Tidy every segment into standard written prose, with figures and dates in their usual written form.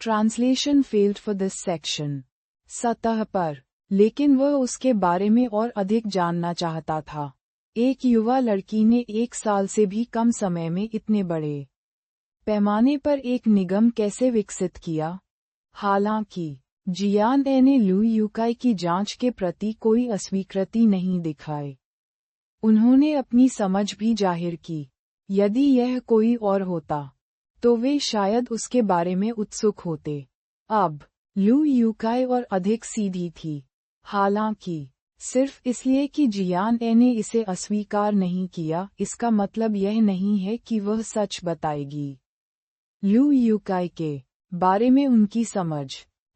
Translation failed for this section. सतह पर, लेकिन वह उसके बारे में और अधिक जानना चाहता था। एक युवा लड़की ने 1 साल से भी कम समय में इतने बड़े पैमाने पर एक निगम कैसे विकसित किया? हालांकि जियान ए ने लू यूकाई की जांच के प्रति कोई अस्वीकृति नहीं दिखाई। उन्होंने अपनी समझ भी जाहिर की। यदि यह कोई और होता, तो वे शायद उसके बारे में उत्सुक होते। अब लू यूकाई और अधिक सीधी थी। हालांकि सिर्फ इसलिए कि जियान ए ने इसे अस्वीकार नहीं किया, इसका मतलब यह नहीं है कि वह सच बताएगी। लू यूकाई के बारे में उनकी समझ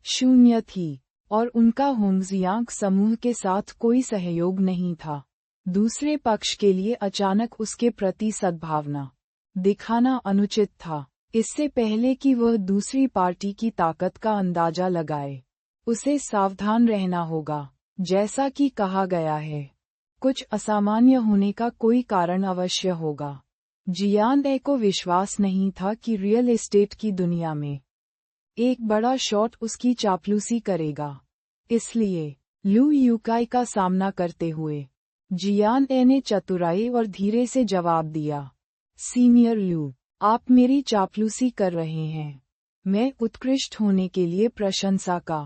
शून्य थी और उनका होंगजियांग समूह के साथ कोई सहयोग नहीं था। दूसरे पक्ष के लिए अचानक उसके प्रति सद्भावना दिखाना अनुचित था। इससे पहले कि वह दूसरी पार्टी की ताकत का अंदाजा लगाए, उसे सावधान रहना होगा। जैसा कि कहा गया है, कुछ असामान्य होने का कोई कारण अवश्य होगा। जियान ए को विश्वास नहीं था कि रियल एस्टेट की दुनिया में एक बड़ा शॉट उसकी चापलूसी करेगा। इसलिए लू यूकाई का सामना करते हुए जियान ए ने चतुराई और धीरे से जवाब दिया, सीनियर लू, आप मेरी चापलूसी कर रहे हैं। मैं उत्कृष्ट होने के लिए प्रशंसा का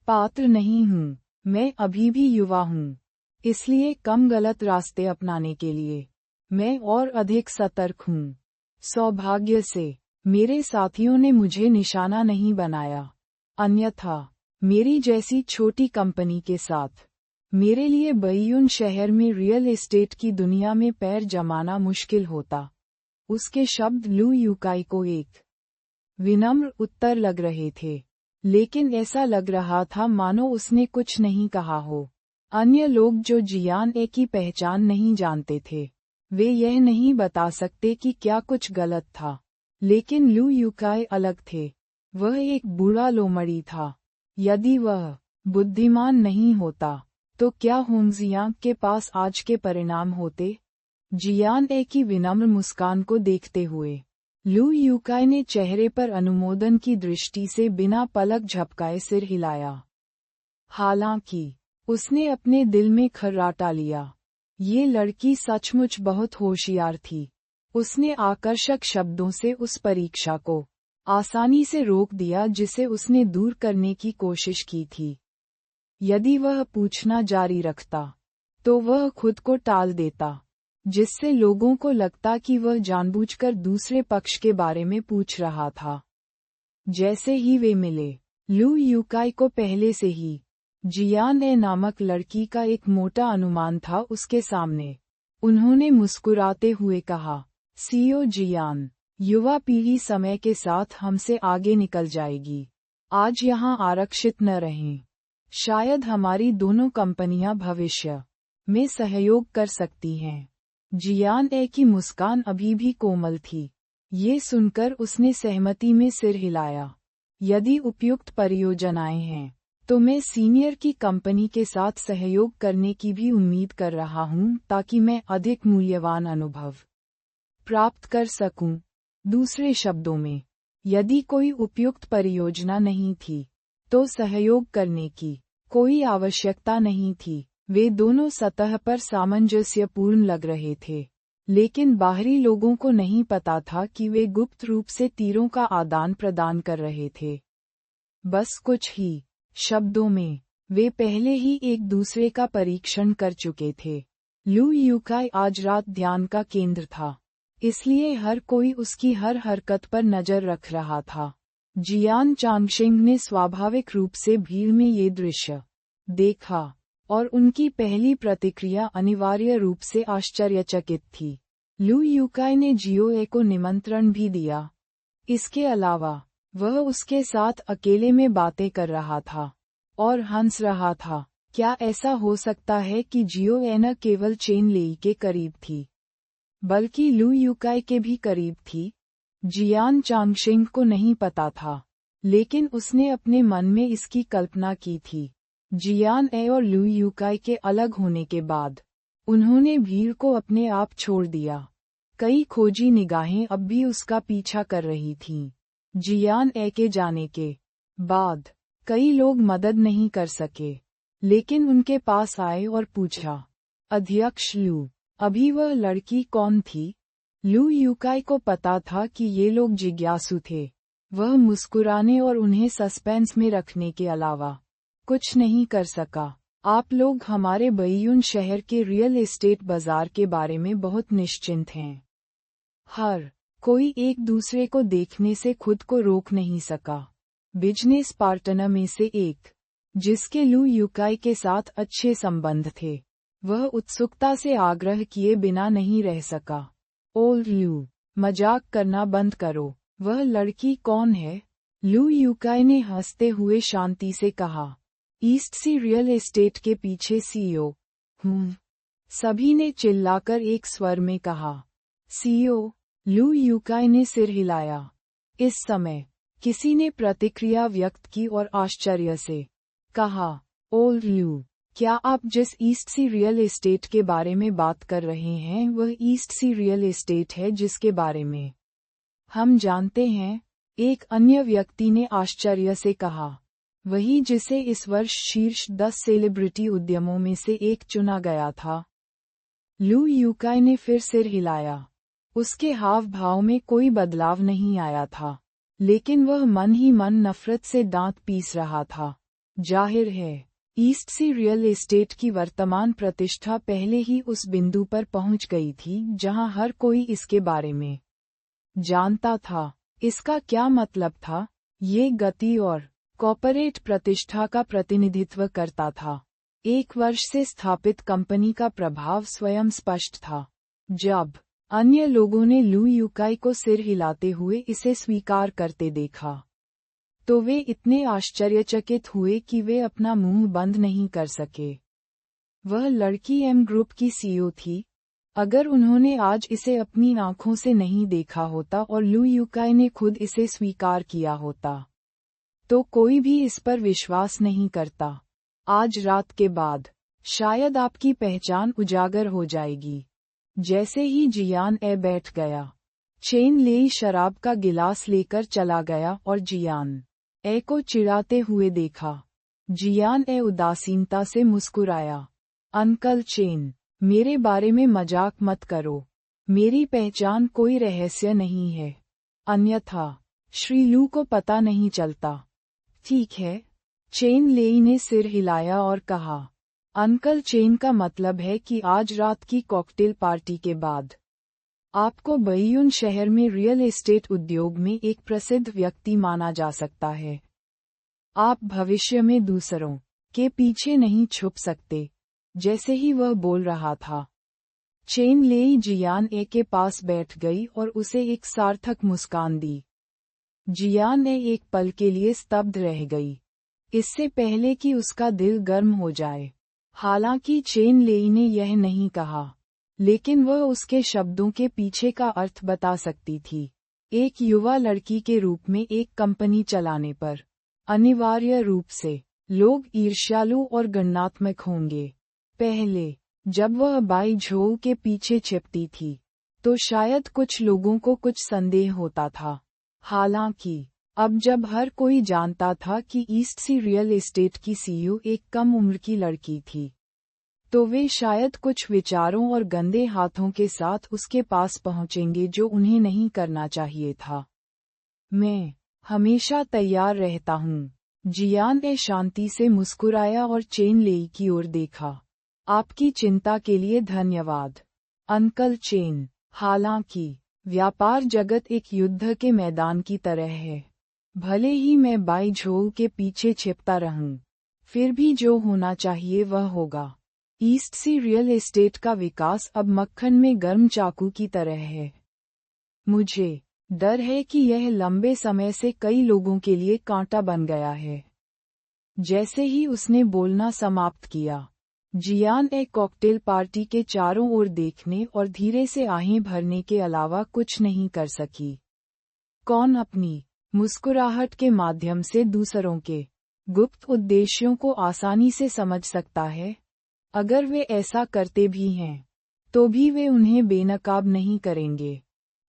पात्र नहीं हूँ। मैं अभी भी युवा हूँ, इसलिए कम गलत रास्ते अपनाने के लिए मैं और अधिक सतर्क हूँ। सौभाग्य से मेरे साथियों ने मुझे निशाना नहीं बनाया, अन्यथा मेरी जैसी छोटी कंपनी के साथ मेरे लिए बइयुन शहर में रियल एस्टेट की दुनिया में पैर जमाना मुश्किल होता। उसके शब्द लू यूकाई को एक विनम्र उत्तर लग रहे थे, लेकिन ऐसा लग रहा था मानो उसने कुछ नहीं कहा हो। अन्य लोग जो जियान ए की पहचान नहीं जानते थे, वे यह नहीं बता सकते कि क्या कुछ गलत था। लेकिन लू यूकाई अलग थे। वह एक बूढ़ा लोमड़ी था। यदि वह बुद्धिमान नहीं होता, तो क्या होंगजियांग के पास आज के परिणाम होते? जियान ए की विनम्र मुस्कान को देखते हुए लू यूकाई ने चेहरे पर अनुमोदन की दृष्टि से बिना पलक झपकाए सिर हिलाया। हालांकि उसने अपने दिल में खर्राटा लिया, ये लड़की सचमुच बहुत होशियार थी। उसने आकर्षक शब्दों से उस परीक्षा को आसानी से रोक दिया जिसे उसने दूर करने की कोशिश की थी। यदि वह पूछना जारी रखता, तो वह खुद को टाल देता, जिससे लोगों को लगता कि वह जानबूझकर दूसरे पक्ष के बारे में पूछ रहा था। जैसे ही वे मिले, लू यूकाई को पहले से ही जियान ए नामक लड़की का एक मोटा अनुमान था उसके सामने। उन्होंने मुस्कुराते हुए कहा, सीओ जियान, युवा पीढ़ी समय के साथ हमसे आगे निकल जाएगी। आज यहाँ आरक्षित न रहें। शायद हमारी दोनों कंपनियां भविष्य में सहयोग कर सकती हैं। जियान ए की मुस्कान अभी भी कोमल थी। ये सुनकर उसने सहमति में सिर हिलाया। यदि उपयुक्त परियोजनाएं हैं, तो मैं सीनियर की कंपनी के साथ सहयोग करने की भी उम्मीद कर रहा हूं ताकि मैं अधिक मूल्यवान अनुभव प्राप्त कर सकूं। दूसरे शब्दों में, यदि कोई उपयुक्त परियोजना नहीं थी, तो सहयोग करने की कोई आवश्यकता नहीं थी। वे दोनों सतह पर सामंजस्यपूर्ण लग रहे थे, लेकिन बाहरी लोगों को नहीं पता था कि वे गुप्त रूप से तीरों का आदान प्रदान कर रहे थे। बस कुछ ही शब्दों में, वे पहले ही एक दूसरे का परीक्षण कर चुके थे। लू यूकाई आज रात ध्यान का केंद्र था, इसलिए हर कोई उसकी हर हरकत पर नजर रख रहा था। जियान चांगशेंग ने स्वाभाविक रूप से भीड़ में ये दृश्य देखा, और उनकी पहली प्रतिक्रिया अनिवार्य रूप से आश्चर्यचकित थी। लू यूकाई ने जियो ए को निमंत्रण भी दिया। इसके अलावा वह उसके साथ अकेले में बातें कर रहा था और हंस रहा था। क्या ऐसा हो सकता है कि जियो ए न केवल चेन लेई के करीब थी, बल्कि लू यूकाई के भी करीब थी? जियान चांगशेंग को नहीं पता था, लेकिन उसने अपने मन में इसकी कल्पना की थी। जियान ए और लू यूकाई के अलग होने के बाद उन्होंने भीड़ को अपने आप छोड़ दिया। कई खोजी निगाहें अब भी उसका पीछा कर रही थीं। जियान ए के जाने के बाद कई लोग मदद नहीं कर सके, लेकिन उनके पास आए और पूछा, अध्यक्ष लू, अभी वह लड़की कौन थी? लू यूकाई को पता था कि ये लोग जिज्ञासु थे। वह मुस्कुराने और उन्हें सस्पेंस में रखने के अलावा कुछ नहीं कर सका। आप लोग हमारे बैयून शहर के रियल एस्टेट बाजार के बारे में बहुत निश्चिंत हैं। हर कोई एक दूसरे को देखने से खुद को रोक नहीं सका। बिजनेस पार्टनर में से एक, जिसके लू यूकाई के साथ अच्छे संबंध थे, वह उत्सुकता से आग्रह किए बिना नहीं रह सका। ओल्ड लू, मजाक करना बंद करो। वह लड़की कौन है? लू यूकाई ने हंसते हुए शांति से कहा, ईस्ट सी रियल एस्टेट के पीछे सीईओ हूँ। सभी ने चिल्लाकर एक स्वर में कहा, सीईओ? लू यूकाई ने सिर हिलाया। इस समय किसी ने प्रतिक्रिया व्यक्त की और आश्चर्य से कहा, ओल्ड लू, क्या आप जिस ईस्ट सी रियल एस्टेट के बारे में बात कर रहे हैं वह ईस्ट सी रियल एस्टेट है जिसके बारे में हम जानते हैं? एक अन्य व्यक्ति ने आश्चर्य से कहा, वही जिसे इस वर्ष शीर्ष 10 सेलिब्रिटी उद्यमों में से एक चुना गया था। लू यूकाई ने फिर सिर हिलाया। उसके हाव भाव में कोई बदलाव नहीं आया था, लेकिन वह मन ही मन नफरत से दांत पीस रहा था। जाहिर है, ईस्ट सी रियल एस्टेट की वर्तमान प्रतिष्ठा पहले ही उस बिंदु पर पहुंच गई थी जहां हर कोई इसके बारे में जानता था। इसका क्या मतलब था? ये गति और कॉर्पोरेट प्रतिष्ठा का प्रतिनिधित्व करता था। एक वर्ष से स्थापित कंपनी का प्रभाव स्वयं स्पष्ट था। जब अन्य लोगों ने लू यूकाई को सिर हिलाते हुए इसे स्वीकार करते देखा, तो वे इतने आश्चर्यचकित हुए कि वे अपना मुंह बंद नहीं कर सके। वह लड़की एम ग्रुप की सीईओ थी। अगर उन्होंने आज इसे अपनी आंखों से नहीं देखा होता और लू यूकाई ने खुद इसे स्वीकार किया होता, तो कोई भी इस पर विश्वास नहीं करता। आज रात के बाद शायद आपकी पहचान उजागर हो जाएगी। जैसे ही जियान ए बैठ गया, चेन लेई शराब का गिलास लेकर चला गया और जियान ए को चिढ़ाते हुए देखा। जियान ए उदासीनता से मुस्कुराया। अंकल चेन, मेरे बारे में मजाक मत करो। मेरी पहचान कोई रहस्य नहीं है, अन्यथा श्री लू को पता नहीं चलता। ठीक है, चेन लेई ने सिर हिलाया और कहा, अंकल चेन का मतलब है कि आज रात की कॉकटेल पार्टी के बाद आपको बैयून शहर में रियल एस्टेट उद्योग में एक प्रसिद्ध व्यक्ति माना जा सकता है। आप भविष्य में दूसरों के पीछे नहीं छुप सकते। जैसे ही वह बोल रहा था, चेन लेई जियान ए के पास बैठ गई और उसे एक सार्थक मुस्कान दी। जियान ए एक पल के लिए स्तब्ध रह गई, इससे पहले कि उसका दिल गर्म हो जाए। हालांकि चेन लेई ने यह नहीं कहा, लेकिन वह उसके शब्दों के पीछे का अर्थ बता सकती थी। एक युवा लड़की के रूप में एक कंपनी चलाने पर अनिवार्य रूप से लोग ईर्ष्यालु और गणनात्मक होंगे। पहले जब वह बाई झोउ के पीछे छिपती थी, तो शायद कुछ लोगों को कुछ संदेह होता था। हालांकि अब जब हर कोई जानता था कि ईस्ट सी रियल एस्टेट की सीईओ एक कम उम्र की लड़की थी, तो वे शायद कुछ विचारों और गंदे हाथों के साथ उसके पास पहुंचेंगे जो उन्हें नहीं करना चाहिए था। मैं हमेशा तैयार रहता हूँ। जियान ए शांति से मुस्कुराया और चेन लेई की ओर देखा। आपकी चिंता के लिए धन्यवाद, अंकल चेन। हालांकि व्यापार जगत एक युद्ध के मैदान की तरह है। भले ही मैं बाई झोउ के पीछे छिपता रहूं, फिर भी जो होना चाहिए वह होगा। ईस्ट सी रियल एस्टेट का विकास अब मक्खन में गर्म चाकू की तरह है। मुझे डर है कि यह लंबे समय से कई लोगों के लिए कांटा बन गया है। जैसे ही उसने बोलना समाप्त किया, जियान ए कॉकटेल पार्टी के चारों ओर देखने और धीरे से आहें भरने के अलावा कुछ नहीं कर सकी। कौन अपनी मुस्कुराहट के माध्यम से दूसरों के गुप्त उद्देश्यों को आसानी से समझ सकता है? अगर वे ऐसा करते भी हैं, तो भी वे उन्हें बेनकाब नहीं करेंगे।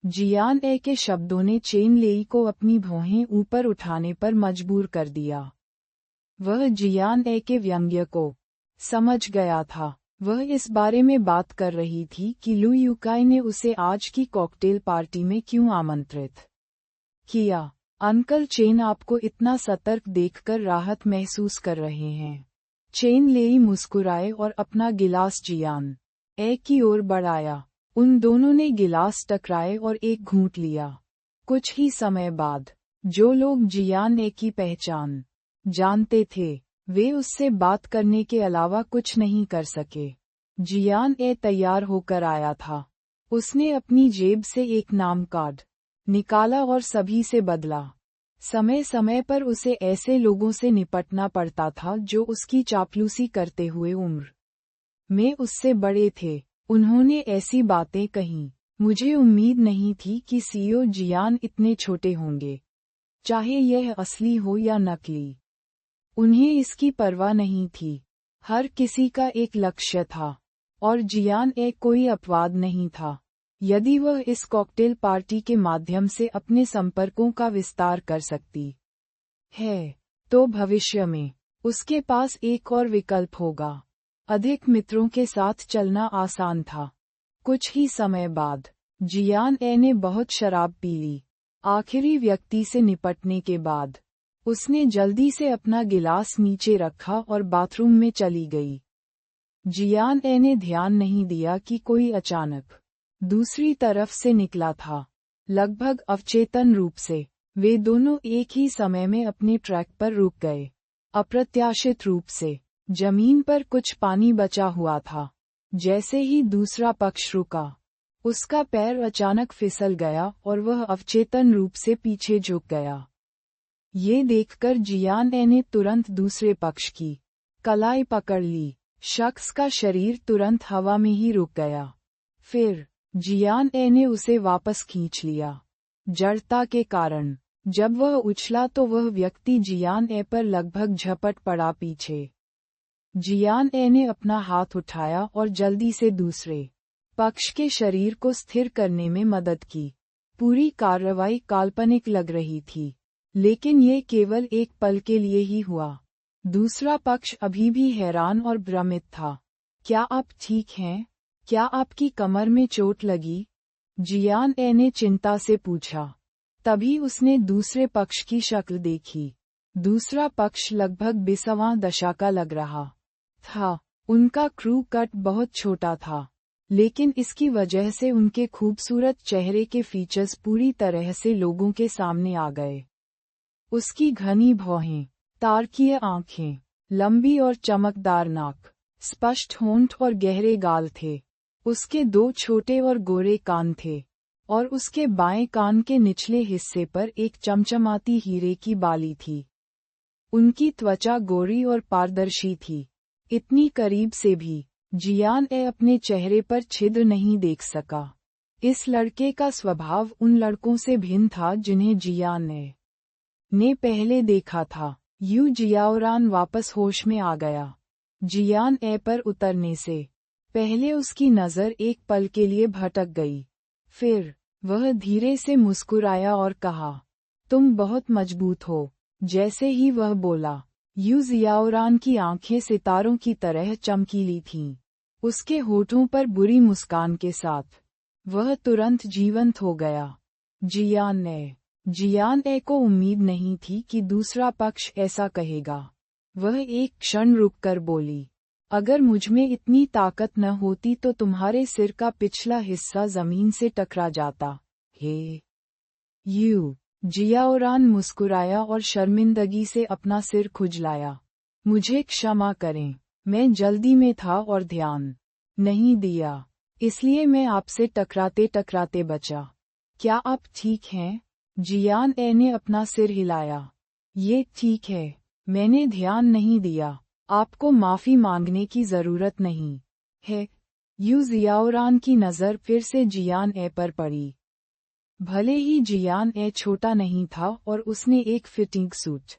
जियान ए के शब्दों ने चेन लेई को अपनी भौहें ऊपर उठाने पर मजबूर कर दिया। वह जियान ए के व्यंग्य को समझ गया था। वह इस बारे में बात कर रही थी कि लू यूकाई ने उसे आज की कॉकटेल पार्टी में क्यों आमंत्रित किया। अंकल चेन आपको इतना सतर्क देखकर राहत महसूस कर रहे हैं। चेन लेई मुस्कुराए और अपना गिलास जियान ए की ओर बढ़ाया। उन दोनों ने गिलास टकराए और एक घूंट लिया। कुछ ही समय बाद जो लोग जियान ए की पहचान जानते थे, वे उससे बात करने के अलावा कुछ नहीं कर सके। जियान ए तैयार होकर आया था। उसने अपनी जेब से एक नाम कार्ड निकाला और सभी से बदला। समय समय पर उसे ऐसे लोगों से निपटना पड़ता था जो उसकी चापलूसी करते हुए उम्र में उससे बड़े थे। उन्होंने ऐसी बातें कहीं। मुझे उम्मीद नहीं थी कि सीईओ जियान इतने छोटे होंगे, चाहे यह असली हो या नकली। उन्हें इसकी परवाह नहीं थी। हर किसी का एक लक्ष्य था, और जियान ए कोई अपवाद नहीं था। यदि वह इस कॉकटेल पार्टी के माध्यम से अपने संपर्कों का विस्तार कर सकती है, तो भविष्य में उसके पास एक और विकल्प होगा। अधिक मित्रों के साथ चलना आसान था। कुछ ही समय बाद जियान ए ने बहुत शराब पी ली। आखिरी व्यक्ति से निपटने के बाद उसने जल्दी से अपना गिलास नीचे रखा और बाथरूम में चली गई। जियान ए ने ध्यान नहीं दिया कि कोई अचानक दूसरी तरफ से निकला था। लगभग अवचेतन रूप से वे दोनों एक ही समय में अपने ट्रैक पर रुक गए। अप्रत्याशित रूप से जमीन पर कुछ पानी बचा हुआ था। जैसे ही दूसरा पक्ष रुका, उसका पैर अचानक फिसल गया और वह अवचेतन रूप से पीछे झुक गया। ये देखकर जियान ए ने तुरंत दूसरे पक्ष की कलाई पकड़ ली। शख्स का शरीर तुरंत हवा में ही रुक गया। फिर जियान ए ने उसे वापस खींच लिया। जड़ता के कारण जब वह उछला तो वह व्यक्ति जियान ए पर लगभग झपट पड़ा पीछे। जियान ए ने अपना हाथ उठाया और जल्दी से दूसरे पक्ष के शरीर को स्थिर करने में मदद की। पूरी कार्रवाई काल्पनिक लग रही थी, लेकिन ये केवल एक पल के लिए ही हुआ। दूसरा पक्ष अभी भी हैरान और भ्रमित था। क्या आप ठीक हैं? क्या आपकी कमर में चोट लगी? जियान ए ने चिंता से पूछा। तभी उसने दूसरे पक्ष की शक्ल देखी। दूसरा पक्ष लगभग बेसवां दशा का लग रहा था। उनका क्रू कट बहुत छोटा था, लेकिन इसकी वजह से उनके खूबसूरत चेहरे के फीचर्स पूरी तरह से लोगों के सामने आ गए। उसकी घनी भौहें, तारकीय आंखें, लंबी और चमकदार नाक, स्पष्ट होंठ और गहरे गाल थे। उसके दो छोटे और गोरे कान थे, और उसके बाएं कान के निचले हिस्से पर एक चमचमाती हीरे की बाली थी। उनकी त्वचा गोरी और पारदर्शी थी। इतनी करीब से भी जियान ए अपने चेहरे पर छिद्र नहीं देख सका। इस लड़के का स्वभाव उन लड़कों से भिन्न था जिन्हें जियान ए ने पहले देखा था। यू जियाओरान वापस होश में आ गया। जियान ए पर उतरने से पहले उसकी नज़र एक पल के लिए भटक गई। फिर वह धीरे से मुस्कुराया और कहा, तुम बहुत मजबूत हो। जैसे ही वह बोला, यू जियाओरान की आंखें सितारों की तरह चमकीली थीं। उसके होठों पर बुरी मुस्कान के साथ वह तुरंत जीवंत हो गया। जियान ए को उम्मीद नहीं थी कि दूसरा पक्ष ऐसा कहेगा। वह एक क्षण रुककर बोली, अगर मुझमें इतनी ताकत न होती तो तुम्हारे सिर का पिछला हिस्सा जमीन से टकरा जाता। हे यू जियाओरान मुस्कुराया और शर्मिंदगी से अपना सिर खुजलाया। मुझे क्षमा करें, मैं जल्दी में था और ध्यान नहीं दिया, इसलिए मैं आपसे टकराते टकराते बचा। क्या आप ठीक हैं? जियान ए ने अपना सिर हिलाया। ये ठीक है, मैंने ध्यान नहीं दिया। आपको माफी मांगने की जरूरत नहीं है। यू जियाओरान की नज़र फिर से जियान ए पर पड़ी। भले ही जियान ए छोटा नहीं था और उसने एक फिटिंग सूट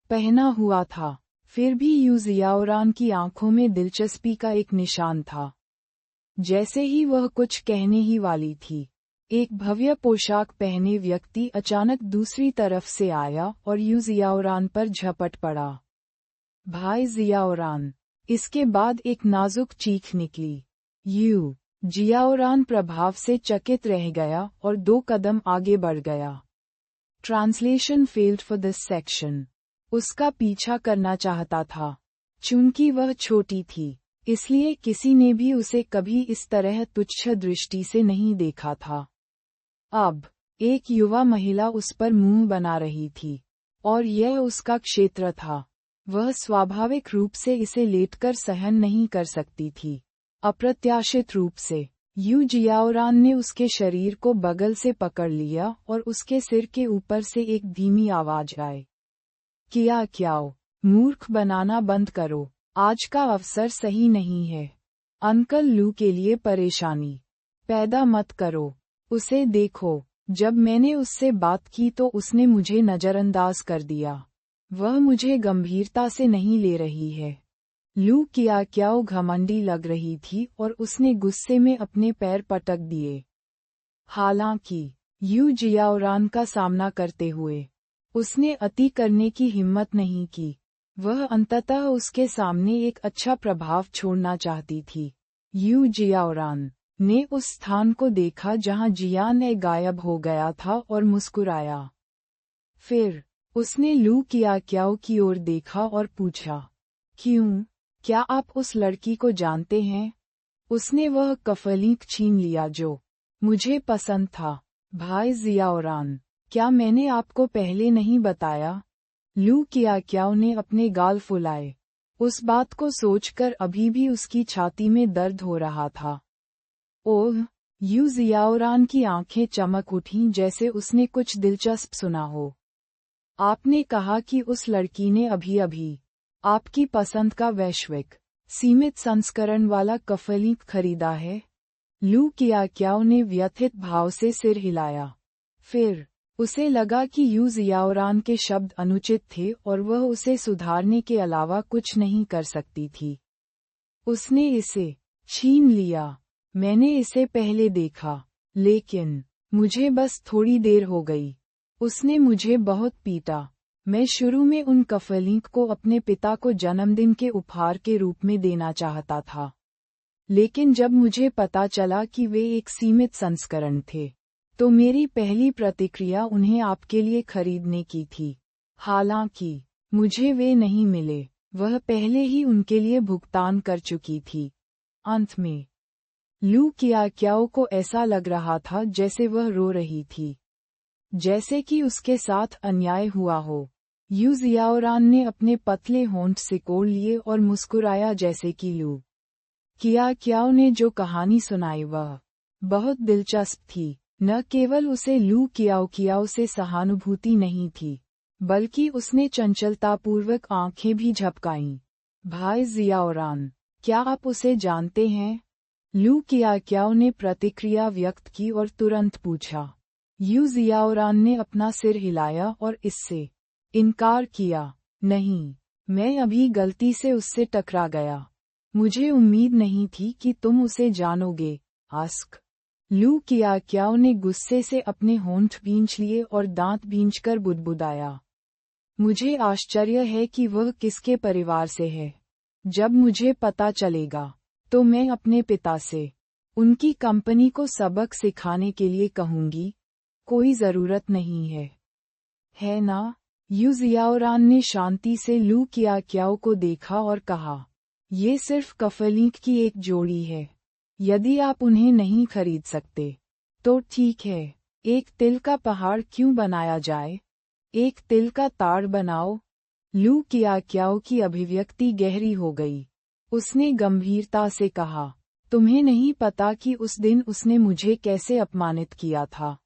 पहना हुआ था, फिर भी यू जियाओरान की आंखों में दिलचस्पी का एक निशान था। जैसे ही वह कुछ कहने ही वाली थी, एक भव्य पोशाक पहने व्यक्ति अचानक दूसरी तरफ से आया और यू जियाओरान पर झपट पड़ा। भाई जियाओरान! इसके बाद एक नाजुक चीख निकली। यू जियाओरान प्रभाव से चकित रह गया और 2 कदम आगे बढ़ गया। Translation failed for this section. उसका पीछा करना चाहता था। चूंकि वह छोटी थी, इसलिए किसी ने भी उसे कभी इस तरह तुच्छ दृष्टि से नहीं देखा था। अब एक युवा महिला उस पर मुंह बना रही थी, और यह उसका क्षेत्र था। वह स्वाभाविक रूप से इसे लेटकर सहन नहीं कर सकती थी। अप्रत्याशित रूप से यू जियाओरान ने उसके शरीर को बगल से पकड़ लिया और उसके सिर के ऊपर से एक धीमी आवाज आई। क्याओ, मूर्ख बनाना बंद करो, आज का अवसर सही नहीं है। अंकल लू के लिए परेशानी पैदा मत करो। उसे देखो, जब मैंने उससे बात की तो उसने मुझे नजरअंदाज कर दिया। वह मुझे गंभीरता से नहीं ले रही है। लू क्याओ घमंडी लग रही थी और उसने गुस्से में अपने पैर पटक दिए। हालांकि यू जियाओरान का सामना करते हुए उसने अति करने की हिम्मत नहीं की। वह अंततः उसके सामने एक अच्छा प्रभाव छोड़ना चाहती थी। यू जियाओरान ने उस स्थान को देखा जहां जियान गायब हो गया था और मुस्कुराया। फिर उसने लू क्याओ की ओर देखा और पूछा, क्यों, क्या आप उस लड़की को जानते हैं? उसने वह कफलिंक छीन लिया जो मुझे पसंद था। भाई जियाओरान, क्या मैंने आपको पहले नहीं बताया? लू क्याओ ने अपने गाल फुलाए। उस बात को सोचकर अभी भी उसकी छाती में दर्द हो रहा था। ओह! यू जियाओरान की आंखें चमक उठीं जैसे उसने कुछ दिलचस्प सुना हो। आपने कहा कि उस लड़की ने अभी-अभी आपकी पसंद का वैश्विक सीमित संस्करण वाला कफलिंक खरीदा है? लू क्याओ ने व्यथित भाव से सिर हिलाया। फिर उसे लगा कि यू जियाओरान के शब्द अनुचित थे और वह उसे सुधारने के अलावा कुछ नहीं कर सकती थी। उसने इसे छीन लिया। मैंने इसे पहले देखा, लेकिन मुझे बस थोड़ी देर हो गई। उसने मुझे बहुत पीटा। मैं शुरू में उन कफलिंक को अपने पिता को जन्मदिन के उपहार के रूप में देना चाहता था, लेकिन जब मुझे पता चला कि वे एक सीमित संस्करण थे, तो मेरी पहली प्रतिक्रिया उन्हें आपके लिए खरीदने की थी। हालांकि मुझे वे नहीं मिले, वह पहले ही उनके लिए भुगतान कर चुकी थी। अंत में लू क्याओ को ऐसा लग रहा था जैसे वह रो रही थी, जैसे कि उसके साथ अन्याय हुआ हो। यू जियाओरान ने अपने पतले होंठ सिकोड़ लिए और मुस्कुराया जैसे कि लू क्याओ ने जो कहानी सुनाई वह बहुत दिलचस्प थी। न केवल उसे लू क्याओ से सहानुभूति नहीं थी, बल्कि उसने चंचलतापूर्वक आंखें भी झपकाईं। भाई जियाओरान, क्या आप उसे जानते हैं? लू क्याओ ने प्रतिक्रिया व्यक्त की और तुरंत पूछा। यू जियाओरान ने अपना सिर हिलाया और इससे इनकार किया। नहीं, मैं अभी गलती से उससे टकरा गया। मुझे उम्मीद नहीं थी कि तुम उसे जानोगे। आस्क। लू क्याओ ने गुस्से से अपने होंठ भींच लिए और दांत भींचकर बुदबुदाया। मुझे आश्चर्य है कि वह किसके परिवार से है। जब मुझे पता चलेगा, तो मैं अपने पिता से उनकी कंपनी को सबक सिखाने के लिए कहूंगी। कोई जरूरत नहीं है ना? यू जियाओरान ने शांति से लू क्याओ को देखा और कहा, ये सिर्फ कफलिंक की एक जोड़ी है। यदि आप उन्हें नहीं खरीद सकते, तो ठीक है, एक तिल का पहाड़ क्यों बनाया जाए? एक तिल का ताड़ बनाओ। लू क्याओ की अभिव्यक्ति गहरी हो गई। उसने गंभीरता से कहा, तुम्हें नहीं पता कि उस दिन उसने मुझे कैसे अपमानित किया था।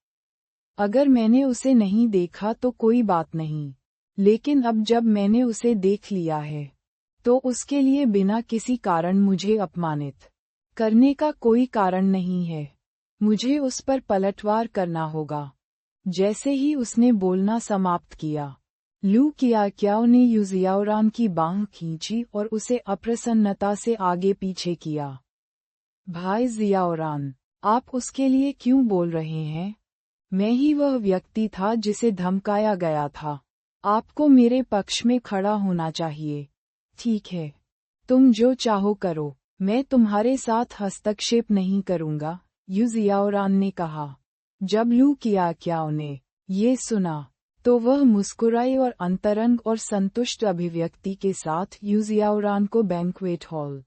अगर मैंने उसे नहीं देखा तो कोई बात नहीं, लेकिन अब जब मैंने उसे देख लिया है, तो उसके लिए बिना किसी कारण मुझे अपमानित करने का कोई कारण नहीं है। मुझे उस पर पलटवार करना होगा। जैसे ही उसने बोलना समाप्त किया, लू क्याओ ने यू जियाओरान की बांह खींची और उसे अप्रसन्नता से आगे पीछे किया। भाई जियाओरान, आप उसके लिए क्यों बोल रहे हैं? मैं ही वह व्यक्ति था जिसे धमकाया गया था। आपको मेरे पक्ष में खड़ा होना चाहिए। ठीक है, तुम जो चाहो करो, मैं तुम्हारे साथ हस्तक्षेप नहीं करूंगा, यू जियाओरान ने कहा। जब लू कियाओ ने ये सुना, तो वह मुस्कुराई और अंतरंग और संतुष्ट अभिव्यक्ति के साथ यू जियाओरान को बैंक्वेट हॉल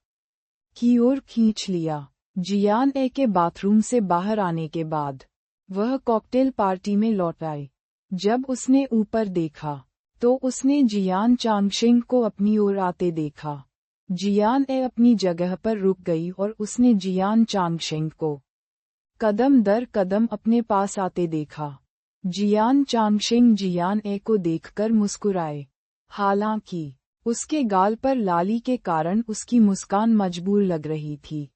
की ओर खींच लिया। जियान ए के बाथरूम से बाहर आने के बाद वह कॉकटेल पार्टी में लौट आई। जब उसने ऊपर देखा, तो उसने जियान चांगशेंग को अपनी ओर आते देखा। जियान ए अपनी जगह पर रुक गई और उसने जियान चांगशेंग को कदम दर कदम अपने पास आते देखा। जियान चांगशेंग जियान ए को देखकर मुस्कुराए। हालांकि उसके गाल पर लाली के कारण उसकी मुस्कान मजबूर लग रही थी,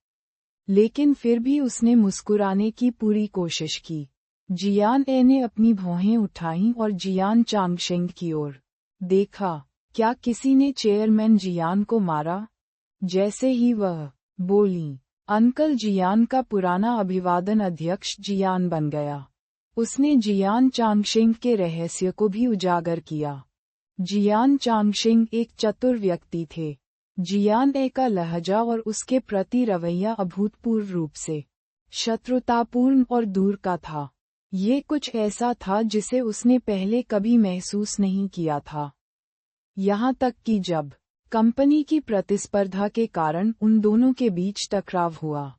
लेकिन फिर भी उसने मुस्कुराने की पूरी कोशिश की। जियान ए ने अपनी भौहें उठाईं और जियान चांगशेंग की ओर देखा। क्या किसी ने चेयरमैन जियान को मारा? जैसे ही वह बोली, अंकल जियान का पुराना अभिवादन अध्यक्ष जियान बन गया। उसने जियान चांगशेंग के रहस्य को भी उजागर किया। जियान चांगशेंग एक चतुर व्यक्ति थे। जियान ए का लहजा और उसके प्रति रवैया अभूतपूर्व रूप से शत्रुतापूर्ण और दूर का था। ये कुछ ऐसा था जिसे उसने पहले कभी महसूस नहीं किया था। यहाँ तक कि जब कंपनी की प्रतिस्पर्धा के कारण उन दोनों के बीच टकराव हुआ,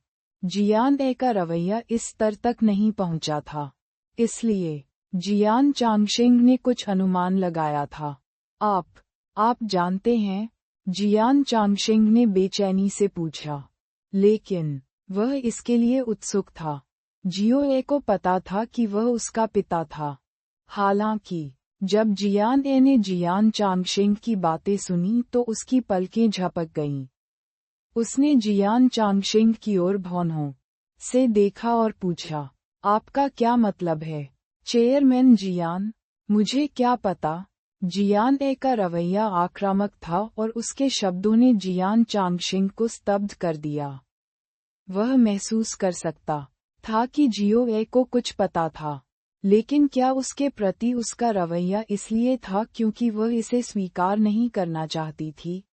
जियान ए का रवैया इस स्तर तक नहीं पहुंचा था। इसलिए जियान चांगशेंग ने कुछ अनुमान लगाया था। आप जानते हैं? जियान चांगशेंग ने बेचैनी से पूछा। लेकिन वह इसके लिए उत्सुक था। जियो ए को पता था कि वह उसका पिता था। हालांकि जब जियान ए ने जियान चांगशेंग की बातें सुनी तो उसकी पलकें झपक गईं। उसने जियान चांगशेंग की ओर भौहों से देखा और पूछा, आपका क्या मतलब है, चेयरमैन जियान? मुझे क्या पता? जियान ए का रवैया आक्रामक था और उसके शब्दों ने जियान चांगशेंग को स्तब्ध कर दिया। वह महसूस कर सकता था कि जियो ए को कुछ पता था, लेकिन क्या उसके प्रति उसका रवैया इसलिए था क्योंकि वह इसे स्वीकार नहीं करना चाहती थी?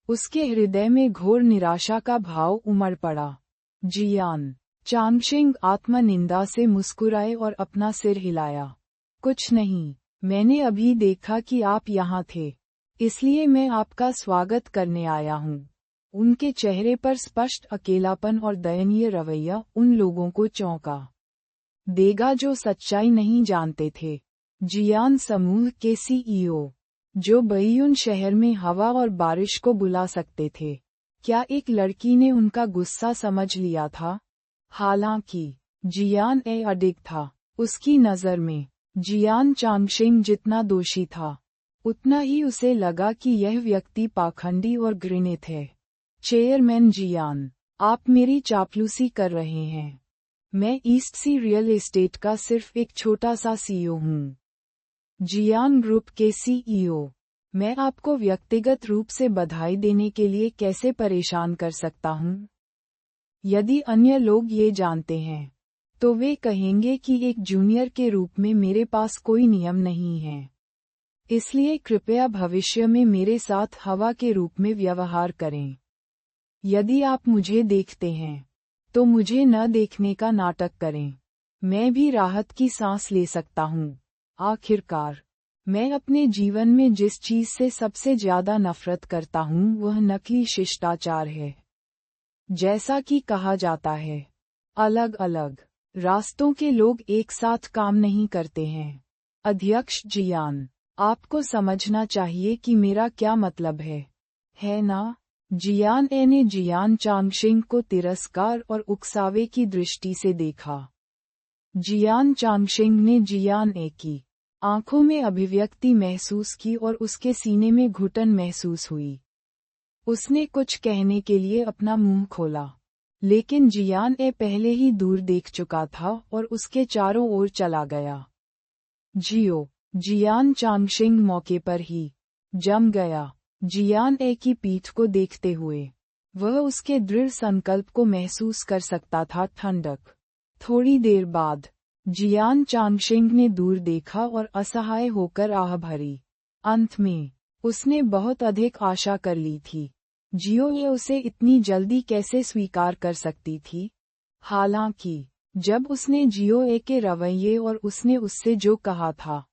उसके हृदय में घोर निराशा का भाव उमड़ पड़ा। जियान चांगशेंग आत्मनिंदा से मुस्कुराए और अपना सिर हिलाया। कुछ नहीं, मैंने अभी देखा कि आप यहाँ थे, इसलिए मैं आपका स्वागत करने आया हूँ। उनके चेहरे पर स्पष्ट अकेलापन और दयनीय रवैया उन लोगों को चौंका देगा जो सच्चाई नहीं जानते थे। जियान समूह के सीईओ, जो बैयून शहर में हवा और बारिश को बुला सकते थे, क्या एक लड़की ने उनका गुस्सा समझ लिया था? हालांकि जियान ए अडिग था, उसकी नज़र में जियान चांगशेंग जितना दोषी था, उतना ही उसे लगा कि यह व्यक्ति पाखंडी और घृणित है। चेयरमैन जियान, आप मेरी चापलूसी कर रहे हैं। मैं ईस्ट सी रियल एस्टेट का सिर्फ एक छोटा सा सीईओ हूँ। जियान ग्रुप के सीईओ, मैं आपको व्यक्तिगत रूप से बधाई देने के लिए कैसे परेशान कर सकता हूँ? यदि अन्य लोग ये जानते हैं, तो वे कहेंगे कि एक जूनियर के रूप में मेरे पास कोई नियम नहीं है। इसलिए कृपया भविष्य में मेरे साथ हवा के रूप में व्यवहार करें। यदि आप मुझे देखते हैं, तो मुझे न देखने का नाटक करें। मैं भी राहत की सांस ले सकता हूँ। आखिरकार, मैं अपने जीवन में जिस चीज से सबसे ज्यादा नफरत करता हूँ वह नकली शिष्टाचार है। जैसा कि कहा जाता है, अलग अलग रास्तों के लोग एक साथ काम नहीं करते हैं। अध्यक्ष जियान, आपको समझना चाहिए कि मेरा क्या मतलब है ना? जियान ए ने जियान चांगशेंग को तिरस्कार और उकसावे की दृष्टि से देखा। जियान चांगशेंग ने जियान ए की आंखों में अभिव्यक्ति महसूस की और उसके सीने में घुटन महसूस हुई। उसने कुछ कहने के लिए अपना मुंह खोला, लेकिन जियान ए पहले ही दूर देख चुका था और उसके चारों ओर चला गया। जियान चांगशेंग मौके पर ही जम गया। जियान ए की पीठ को देखते हुए वह उसके दृढ़ संकल्प को महसूस कर सकता था। ठंडक। थोड़ी देर बाद जियान चांगशेंग ने दूर देखा और असहाय होकर आह भरी। अंत में उसने बहुत अधिक आशा कर ली थी। जियो ये उसे इतनी जल्दी कैसे स्वीकार कर सकती थी? हालांकि जब उसने जियो ए के रवैये और उसने उससे जो कहा था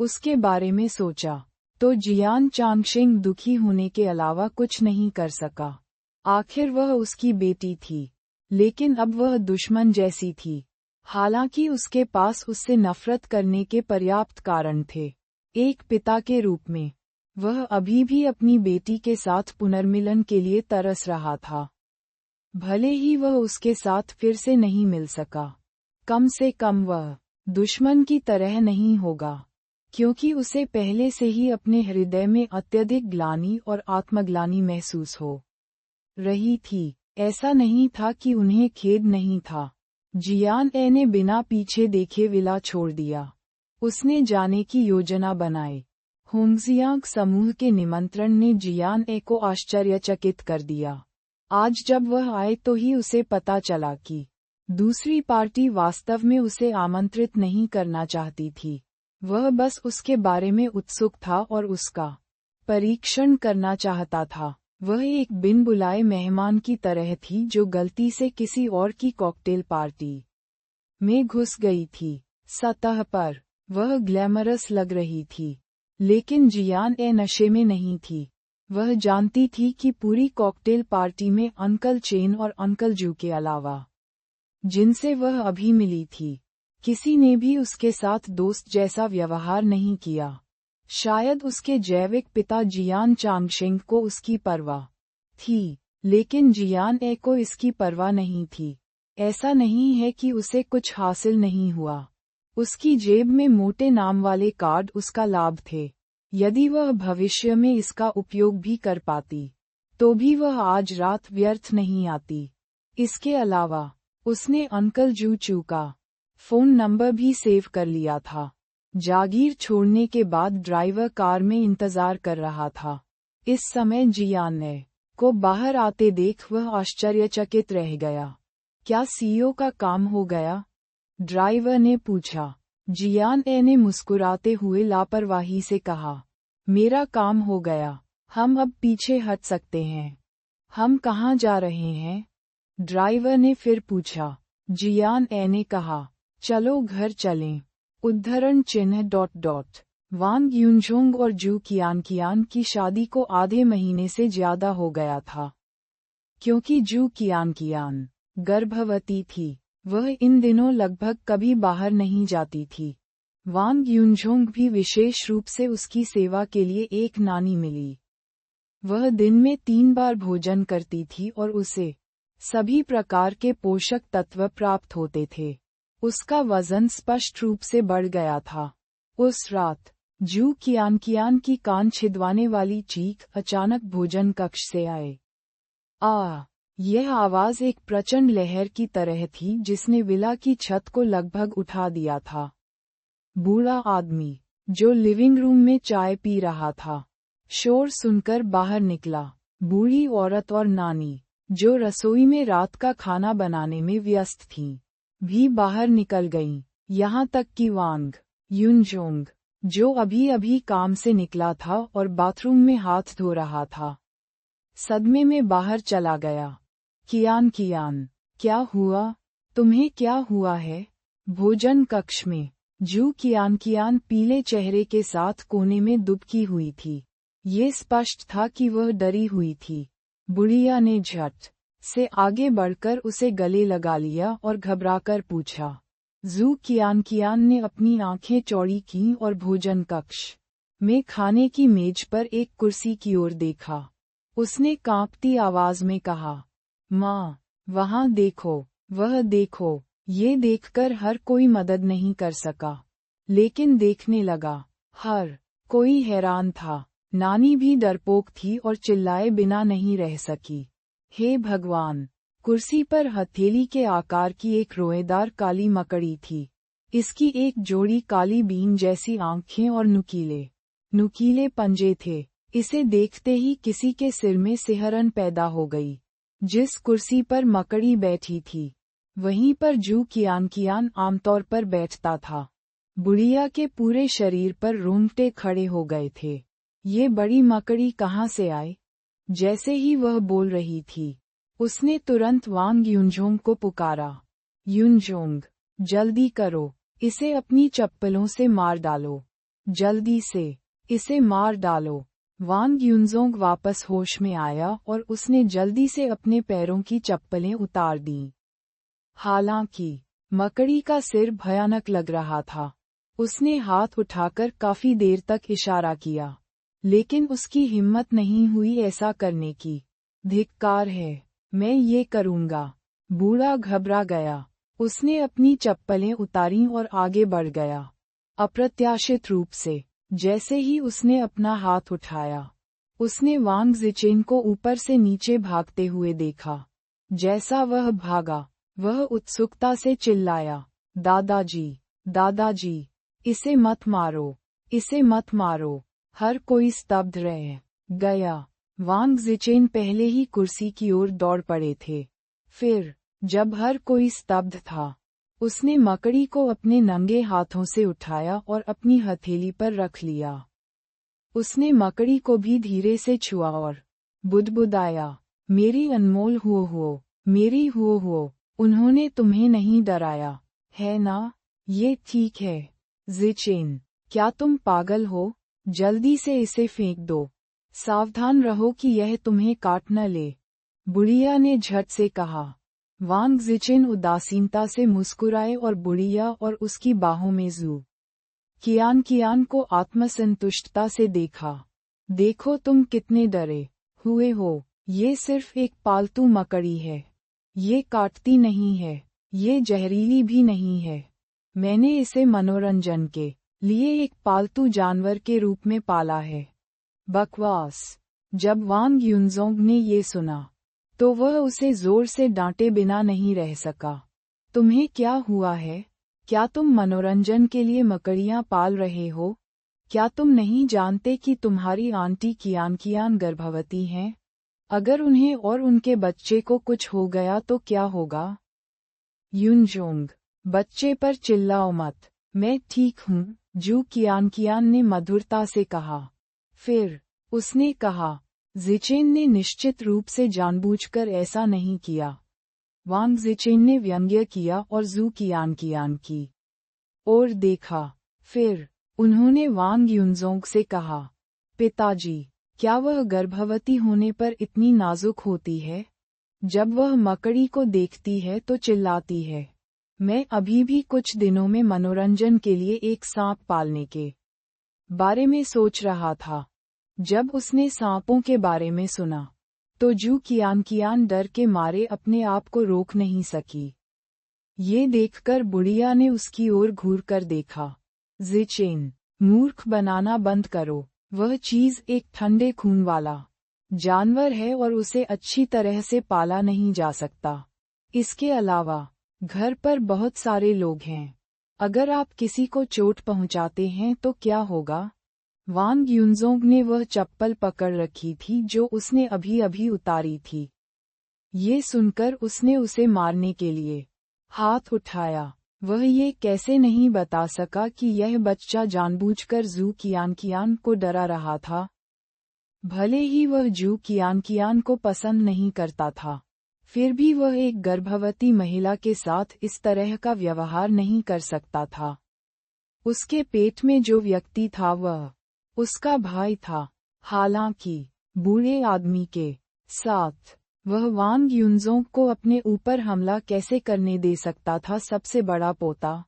उसके बारे में सोचा, तो जियान चांगशेंग दुखी होने के अलावा कुछ नहीं कर सका। आखिर वह उसकी बेटी थी, लेकिन अब वह दुश्मन जैसी थी। हालांकि उसके पास उससे नफरत करने के पर्याप्त कारण थे। एक पिता के रूप में वह अभी भी अपनी बेटी के साथ पुनर्मिलन के लिए तरस रहा था। भले ही वह उसके साथ फिर से नहीं मिल सका, कम से कम वह दुश्मन की तरह नहीं होगा, क्योंकि उसे पहले से ही अपने हृदय में अत्यधिक ग्लानि और आत्मग्लानि महसूस हो रही थी। ऐसा नहीं था कि उन्हें खेद नहीं था। जियान ए ने बिना पीछे देखे विला छोड़ दिया। उसने जाने की योजना बनाई। होंगजियांग समूह के निमंत्रण ने जियान ए को आश्चर्यचकित कर दिया। आज जब वह आए तो ही उसे पता चला कि दूसरी पार्टी वास्तव में उसे आमंत्रित नहीं करना चाहती थी। वह बस उसके बारे में उत्सुक था और उसका परीक्षण करना चाहता था। वह एक बिन बुलाए मेहमान की तरह थी जो गलती से किसी और की कॉकटेल पार्टी में घुस गई थी। सतह पर वह ग्लैमरस लग रही थी, लेकिन जियान ए नशे में नहीं थी। वह जानती थी कि पूरी कॉकटेल पार्टी में अंकल चेन और अंकल जू के अलावा, जिनसे वह अभी मिली थी, किसी ने भी उसके साथ दोस्त जैसा व्यवहार नहीं किया। शायद उसके जैविक पिता जियान चांगशेंग को उसकी परवाह थी, लेकिन जियान ए को इसकी परवाह नहीं थी। ऐसा नहीं है कि उसे कुछ हासिल नहीं हुआ। उसकी जेब में मोटे नाम वाले कार्ड उसका लाभ थे। यदि वह भविष्य में इसका उपयोग भी कर पाती, तो भी वह आज रात व्यर्थ नहीं आती। इसके अलावा उसने अंकल जू चू का फोन नंबर भी सेव कर लिया था। जागीर छोड़ने के बाद ड्राइवर कार में इंतजार कर रहा था। इस समय जियान ने को बाहर आते देख वह आश्चर्यचकित रह गया। क्या सीईओ का काम हो गया? ड्राइवर ने पूछा। जियान ए ने मुस्कुराते हुए लापरवाही से कहा, मेरा काम हो गया। हम अब पीछे हट सकते हैं। हम कहाँ जा रहे हैं? ड्राइवर ने फिर पूछा। जियान ए ने कहा, चलो घर चलें। उद्धरण चिन्ह ... वांग यूनजोंग और जू कियान की शादी को आधे महीने से ज्यादा हो गया था। क्योंकि जू कियान गर्भवती थी, वह इन दिनों लगभग कभी बाहर नहीं जाती थी। वांग यूनजोंग भी विशेष रूप से उसकी सेवा के लिए एक नानी मिली। वह दिन में 3 बार भोजन करती थी और उसे सभी प्रकार के पोषक तत्व प्राप्त होते थे। उसका वजन स्पष्ट रूप से बढ़ गया था। उस रात जू कियान की कान छिदवाने वाली चीख अचानक भोजन कक्ष से आए। यह आवाज एक प्रचंड लहर की तरह थी जिसने विला की छत को लगभग उठा दिया था। बूढ़ा आदमी जो लिविंग रूम में चाय पी रहा था, शोर सुनकर बाहर निकला। बूढ़ी औरत और नानी जो रसोई में रात का खाना बनाने में व्यस्त थीं, भी बाहर निकल गईं। यहाँ तक कि वांग यूनजोंग जो अभी अभी काम से निकला था और बाथरूम में हाथ धो रहा था, सदमे में बाहर चला गया। कियान क्या हुआ? तुम्हें क्या हुआ है? भोजन कक्ष में जू कियान पीले चेहरे के साथ कोने में दुबकी हुई थी। ये स्पष्ट था कि वह डरी हुई थी। बुढ़िया ने झट से आगे बढ़कर उसे गले लगा लिया और घबराकर पूछा। जू कियान ने अपनी आंखें चौड़ी कीं और भोजन कक्ष में खाने की मेज पर एक कुर्सी की ओर देखा। उसने कांपती आवाज में कहा, माँ, वहाँ देखो, वह देखो। ये देखकर हर कोई मदद नहीं कर सका, लेकिन देखने लगा। हर कोई हैरान था। नानी भी डरपोक थी और चिल्लाए बिना नहीं रह सकी। हे भगवान! कुर्सी पर हथेली के आकार की एक रोएदार काली मकड़ी थी। इसकी एक जोड़ी काली बीन जैसी आंखें और नुकीले पंजे थे। इसे देखते ही किसी के सिर में सिहरन पैदा हो गई। जिस कुर्सी पर मकड़ी बैठी थी, वहीं पर जू कियान आमतौर पर बैठता था। बुढ़िया के पूरे शरीर पर रोंगटे खड़े हो गए थे। ये बड़ी मकड़ी कहाँ से आए? जैसे ही वह बोल रही थी, उसने तुरंत वांग युनझोंग को पुकारा। युनझोंग, जल्दी करो, इसे अपनी चप्पलों से मार डालो। जल्दी से, इसे मार डालो। वांग युनझोंग वापस होश में आया और उसने जल्दी से अपने पैरों की चप्पलें उतार दीं। हालांकि मकड़ी का सिर भयानक लग रहा था। उसने हाथ उठाकर काफी देर तक इशारा किया, लेकिन उसकी हिम्मत नहीं हुई ऐसा करने की। धिक्कार है, मैं ये करूँगा। बूढ़ा घबरा गया। उसने अपनी चप्पलें उतारीं और आगे बढ़ गया। अप्रत्याशित रूप से, जैसे ही उसने अपना हाथ उठाया, उसने वांग ज़िचेन को ऊपर से नीचे भागते हुए देखा। जैसा वह भागा, वह उत्सुकता से चिल्लाया, दादाजी, दादाजी, इसे मत मारो, इसे मत मारो। हर कोई स्तब्ध रह गया। वांग ज़िचेन पहले ही कुर्सी की ओर दौड़ पड़े थे। फिर, जब हर कोई स्तब्ध था, उसने मकड़ी को अपने नंगे हाथों से उठाया और अपनी हथेली पर रख लिया। उसने मकड़ी को भी धीरे से छुआ और बुदबुदाया, मेरी अनमोल हुओ, मेरी हुओ, उन्होंने तुम्हें नहीं डराया, है ना? ये ठीक है। ज़िचेन, क्या तुम पागल हो? जल्दी से इसे फेंक दो। सावधान रहो कि यह तुम्हें काट न ले। बुढ़िया ने झट से कहा। वांग ज़िचेन उदासीनता से मुस्कुराए और बुढ़िया और उसकी बाहों में जू कियान को आत्मसंतुष्टता से देखा। देखो तुम कितने डरे हुए हो। ये सिर्फ एक पालतू मकड़ी है। ये काटती नहीं है, ये जहरीली भी नहीं है। मैंने इसे मनोरंजन के लिए एक पालतू जानवर के रूप में पाला है। बकवास। जब वांग युनझोंग ने ये सुना, तो वह उसे जोर से डांटे बिना नहीं रह सका। तुम्हें क्या हुआ है? क्या तुम मनोरंजन के लिए मकड़ियां पाल रहे हो? क्या तुम नहीं जानते कि तुम्हारी आंटी कियान गर्भवती हैं? अगर उन्हें और उनके बच्चे को कुछ हो गया तो क्या होगा? युनझोंग, बच्चे पर चिल्लाओ मत, मैं ठीक हूँ, जू कियान ने मधुरता से कहा। फिर, उसने कहा, ज़िचेन ने निश्चित रूप से जानबूझकर ऐसा नहीं किया। वांग ज़िचेन ने व्यंग्य किया और जू कियान की ओर देखा। फिर, उन्होंने वांग युनझोंग से कहा, पिताजी, क्या वह गर्भवती होने पर इतनी नाजुक होती है? जब वह मकड़ी को देखती है तो चिल्लाती है। मैं अभी भी कुछ दिनों में मनोरंजन के लिए एक सांप पालने के बारे में सोच रहा था। जब उसने सांपों के बारे में सुना, तो जू कियान डर के मारे अपने आप को रोक नहीं सकी। ये देखकर बुढ़िया ने उसकी ओर घूर कर देखा। ज़िचेन, मूर्ख बनाना बंद करो। वह चीज एक ठंडे खून वाला जानवर है और उसे अच्छी तरह से पाला नहीं जा सकता। इसके अलावा, घर पर बहुत सारे लोग हैं। अगर आप किसी को चोट पहुंचाते हैं तो क्या होगा? वांग युनझोंग ने वह चप्पल पकड़ रखी थी जो उसने अभी अभी उतारी थी। ये सुनकर उसने उसे मारने के लिए हाथ उठाया। वह ये कैसे नहीं बता सका कि यह बच्चा जानबूझकर जू कियान को डरा रहा था। भले ही वह जू कियान को पसंद नहीं करता था, फिर भी वह एक गर्भवती महिला के साथ इस तरह का व्यवहार नहीं कर सकता था। उसके पेट में जो व्यक्ति था वह उसका भाई था। हालांकि, बूढ़े आदमी के साथ वह वांग युनझोंग को अपने ऊपर हमला कैसे करने दे सकता था? सबसे बड़ा पोता।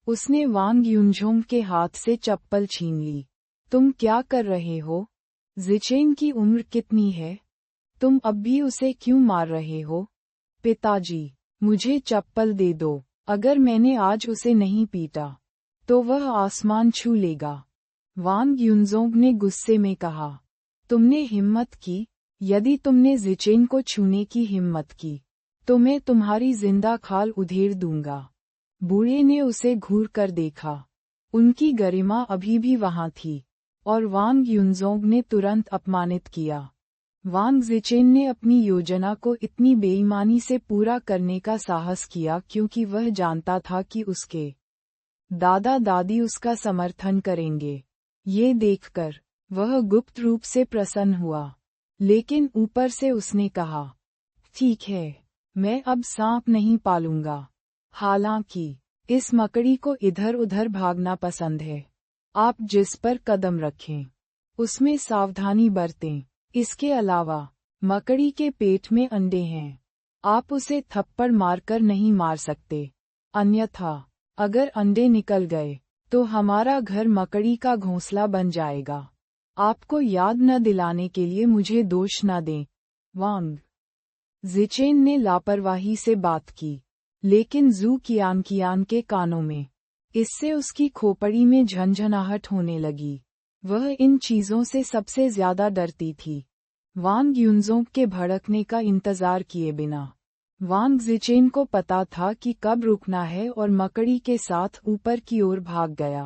उसने वांग युनझोंग के हाथ से चप्पल छीन ली। तुम क्या कर रहे हो? ज़िचेन की उम्र कितनी है? तुम अब भी उसे क्यों मार रहे हो? पिताजी, मुझे चप्पल दे दो। अगर मैंने आज उसे नहीं पीटा, तो वह आसमान छू लेगा। वांग युनझोंग ने गुस्से में कहा। तुमने हिम्मत की? यदि तुमने ज़िचेन को छूने की हिम्मत की, तो मैं तुम्हारी जिंदा खाल उधेड़ दूंगा। बूढ़े ने उसे घूर कर देखा। उनकी गरिमा अभी भी वहां थी, और वांग युनजोंग ने तुरंत अपमानित किया। वांग ज़िचेन ने अपनी योजना को इतनी बेईमानी से पूरा करने का साहस किया क्योंकि वह जानता था कि उसके दादा दादी उसका समर्थन करेंगे। ये देखकर वह गुप्त रूप से प्रसन्न हुआ, लेकिन ऊपर से उसने कहा, ठीक है, मैं अब सांप नहीं पालूंगा। हालांकि इस मकड़ी को इधर उधर भागना पसंद है। आप जिस पर कदम रखें उसमें सावधानी बरतें। इसके अलावा मकड़ी के पेट में अंडे हैं। आप उसे थप्पड़ मारकर नहीं मार सकते, अन्यथा अगर अंडे निकल गए तो हमारा घर मकड़ी का घोंसला बन जाएगा। आपको याद न दिलाने के लिए मुझे दोष न दें। वांग ज़िचेन ने लापरवाही से बात की, लेकिन जू कियान के कानों में इससे उसकी खोपड़ी में झंझनाहट होने लगी। वह इन चीजों से सबसे ज्यादा डरती थी। वांग युनजोंग के भड़कने का इंतजार किए बिना वांग ज़िचेन को पता था कि कब रुकना है और मकड़ी के साथ ऊपर की ओर भाग गया।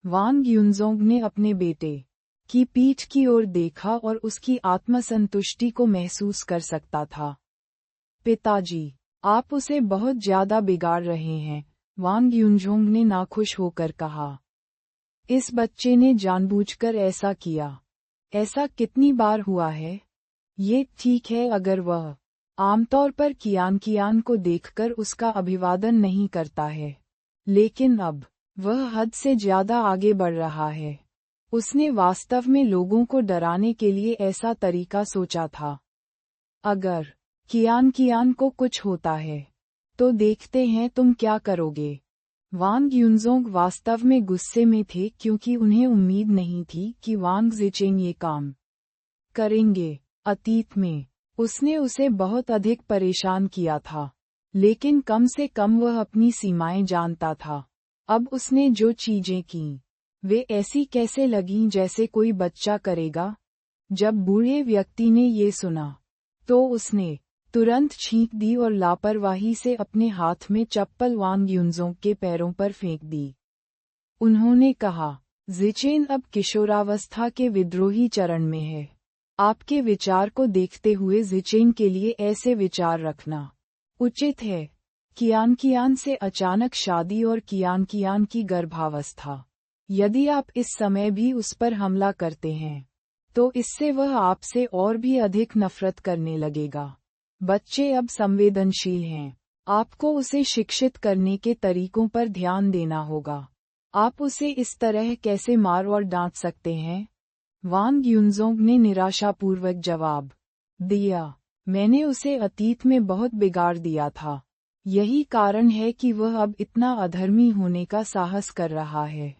वांग युनजोंग ने अपने बेटे की पीठ की ओर देखा और उसकी आत्मसंतुष्टि को महसूस कर सकता था। पिताजी, आप उसे बहुत ज्यादा बिगाड़ रहे हैं, वांग युनजोंग ने नाखुश होकर कहा। इस बच्चे ने जानबूझकर ऐसा किया। ऐसा कितनी बार हुआ है? ये ठीक है अगर वह आमतौर पर कियान को देखकर उसका अभिवादन नहीं करता है, लेकिन अब वह हद से ज्यादा आगे बढ़ रहा है। उसने वास्तव में लोगों को डराने के लिए ऐसा तरीका सोचा था। अगर कियान को कुछ होता है तो देखते हैं तुम क्या करोगे। वांग युनजोंग वास्तव में गुस्से में थे क्योंकि उन्हें उम्मीद नहीं थी कि वांग ज़िचेन ये काम करेंगे। अतीत में उसने उसे बहुत अधिक परेशान किया था, लेकिन कम से कम वह अपनी सीमाएं जानता था। अब उसने जो चीजें की वे ऐसी कैसे लगीं जैसे कोई बच्चा करेगा। जब बूढ़े व्यक्ति ने ये सुना तो उसने तुरंत छींक दी और लापरवाही से अपने हाथ में चप्पल वांग युनजोंग के पैरों पर फेंक दी। उन्होंने कहा, ज़िचेन अब किशोरावस्था के विद्रोही चरण में है। आपके विचार को देखते हुए ज़िचेन के लिए ऐसे विचार रखना उचित है। कियान से अचानक शादी और कियान की गर्भावस्था। यदि आप इस समय भी उस पर हमला करते हैं तो इससे वह आपसे और भी अधिक नफरत करने लगेगा। बच्चे अब संवेदनशील हैं। आपको उसे शिक्षित करने के तरीकों पर ध्यान देना होगा। आप उसे इस तरह कैसे मार और डांट सकते हैं? वांग युनजोंग ने निराशापूर्वक जवाब दिया, मैंने उसे अतीत में बहुत बिगाड़ दिया था। यही कारण है कि वह अब इतना अधर्मी होने का साहस कर रहा है।